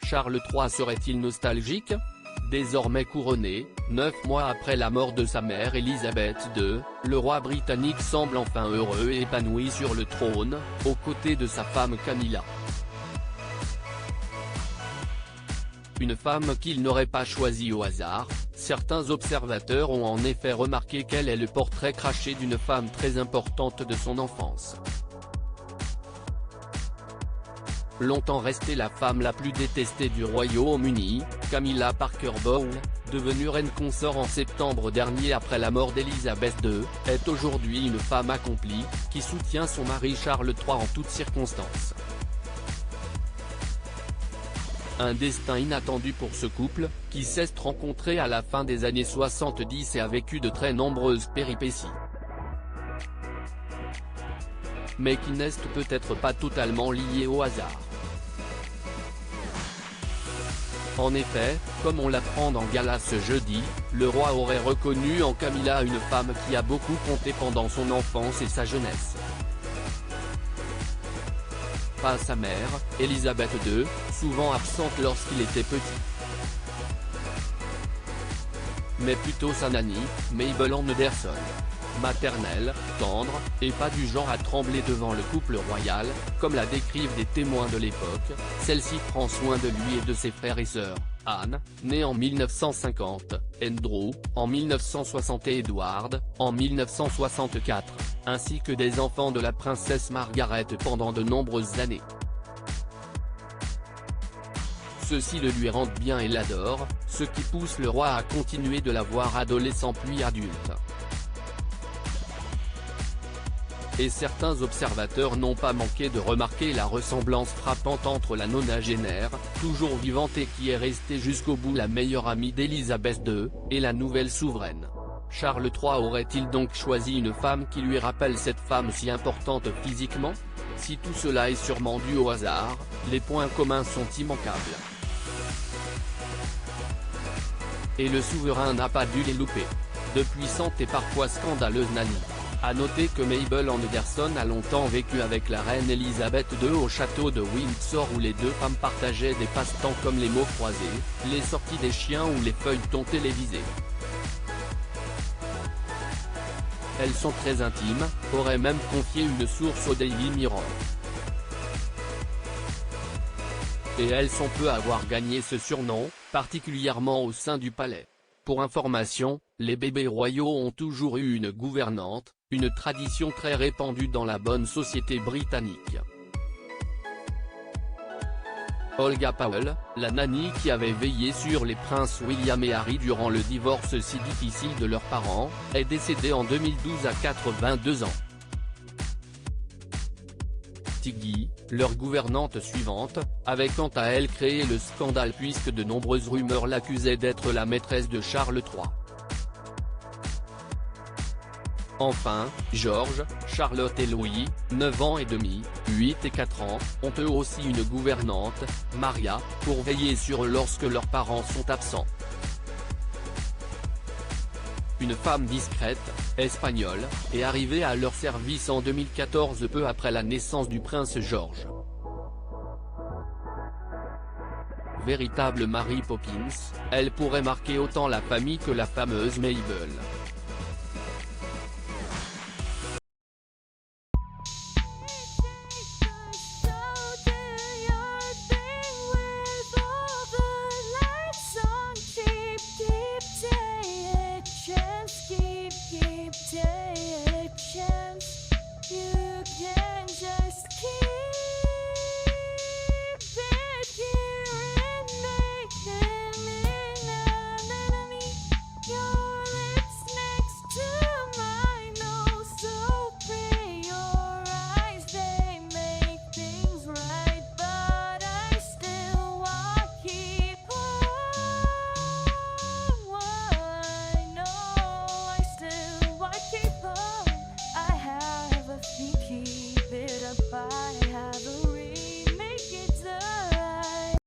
Charles III serait-il nostalgique? Désormais couronné, 9 mois après la mort de sa mère Élisabeth II, le roi britannique semble enfin heureux et épanoui sur le trône, aux côtés de sa femme Camilla. Une femme qu'il n'aurait pas choisie au hasard, certains observateurs ont en effet remarqué qu'elle est le portrait craché d'une femme très importante de son enfance. Longtemps restée la femme la plus détestée du Royaume-Uni, Camilla Parker Bowles, devenue reine consort en septembre dernier après la mort d'Élisabeth II, est aujourd'hui une femme accomplie, qui soutient son mari Charles III en toutes circonstances. Un destin inattendu pour ce couple, qui s'est rencontré à la fin des années 70 et a vécu de très nombreuses péripéties. Mais qui n'est peut-être pas totalement lié au hasard. En effet, comme on l'apprend dans Gala ce jeudi, le roi aurait reconnu en Camilla une femme qui a beaucoup compté pendant son enfance et sa jeunesse. Pas sa mère, Élisabeth II, souvent absente lorsqu'il était petit. Mais plutôt sa nanny, Mabel Anderson. Maternelle, tendre, et pas du genre à trembler devant le couple royal, comme la décrivent des témoins de l'époque, celle-ci prend soin de lui et de ses frères et sœurs, Anne, née en 1950, Andrew, en 1960 et Edward, en 1964, ainsi que des enfants de la princesse Margaret pendant de nombreuses années. Ceux-ci le lui rendent bien et l'adorent, ce qui pousse le roi à continuer de la voir adolescent puis adulte. Et certains observateurs n'ont pas manqué de remarquer la ressemblance frappante entre la nonagénaire, toujours vivante et qui est restée jusqu'au bout la meilleure amie d'Élisabeth II, et la nouvelle souveraine. Charles III aurait-il donc choisi une femme qui lui rappelle cette femme si importante physiquement? Si tout cela est sûrement dû au hasard, les points communs sont immanquables. Et le souverain n'a pas dû les louper. De puissantes et parfois scandaleuses nannies. À noter que Mabel Anderson a longtemps vécu avec la reine Élisabeth II au château de Windsor où les deux femmes partageaient des passe-temps comme les mots croisés, les sorties des chiens ou les feuilletons télévisés. Elles sont très intimes, aurait même confié une source au Daily Mirror. Et elles sont peu à avoir gagné ce surnom, particulièrement au sein du palais. Pour information, les bébés royaux ont toujours eu une gouvernante, une tradition très répandue dans la bonne société britannique. Olga Powell, la nanny qui avait veillé sur les princes William et Harry durant le divorce si difficile de leurs parents, est décédée en 2012 à 82 ans. Tiggy, leur gouvernante suivante, avait quant à elle créé le scandale puisque de nombreuses rumeurs l'accusaient d'être la maîtresse de Charles III. Enfin, George, Charlotte et Louis, 9 ans et demi, 8 et 4 ans, ont eux aussi une gouvernante, Maria, pour veiller sur eux lorsque leurs parents sont absents. Une femme discrète, espagnole, est arrivée à leur service en 2014 peu après la naissance du prince George. Véritable Mary Poppins, elle pourrait marquer autant la famille que la fameuse Mabel.